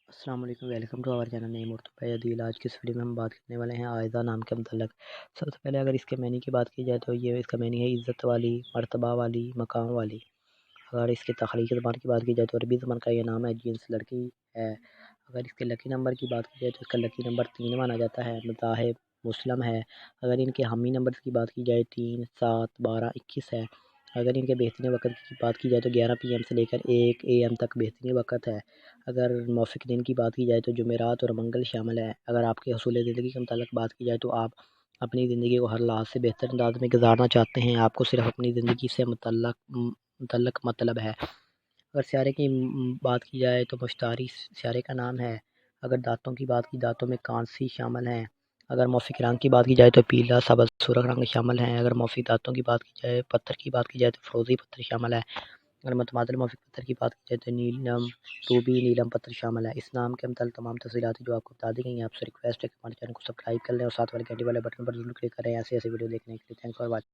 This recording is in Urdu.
السلام علیکم، ویلکم ٹو آور چینل نیم اردو عدیل۔ آج کی اس ویڈیو میں ہم بات کرنے والے ہیں آئزہ نام کے متعلق۔ سب سے پہلے اگر اس کے معنی کی بات کی جائے تو یہ اس کا معنی ہے عزت والی، مرتبہ والی، مقام والی۔ اگر اس کے تخلیقی زبان کی بات کی جائے تو عربی زبان کا یہ نام ہے، جنس لڑکی ہے۔ اگر اس کے لکی نمبر کی بات کی جائے تو اس کا لکی نمبر 3 مانا جاتا ہے، مذاہب مسلم ہے۔ اگر ان کے حامی نمبر کی بات کی جائے 3، 7، 12، 21 ہے۔ اگر ان کے بہترین وقت کی بات کی جائے تو 11 PM سے لے کر 1 AM تک بہترین وقت ہے۔ اگر موافق دن کی بات کی جائے تو جمعرات اور منگل شامل ہے۔ اگر آپ کے حصول زندگی کے متعلق بات کی جائے تو آپ اپنی زندگی کو ہر لحاظ سے بہتر انداز میں گزارنا چاہتے ہیں، آپ کو صرف اپنی زندگی سے متعلق مطلب ہے۔ اگر سیارے کی بات کی جائے تو مشتری سیارے کا نام ہے۔ اگر دانتوں کی بات کی دانتوں میں کانسی شامل ہیں۔ اگر موافق رنگ کی بات کی جائے تو پیلا، سبز، سرخ رنگ شامل ہیں۔ اگر موافق دانتوں کی بات کی جائے پتھر کی بات کی جائے تو فیروزی پتھر شامل ہے۔ اگر متبادل موافق پتھر کی بات کی جائے تو نیلم، روبی، نیلم پتھر شامل ہے۔ اس نام کے متعلق تمام تفصیلات جو آپ کو بتا دی گئی ہیں، آپ سے ریکویسٹ ہے کہ ہمارے چینل کو سبسکرائب کر لیں اور ساتھ والے گھنٹی والے بٹن پر ضرور کلک کریں ایسے ویڈیو دیکھنے کے لیے۔ Thanks for watching.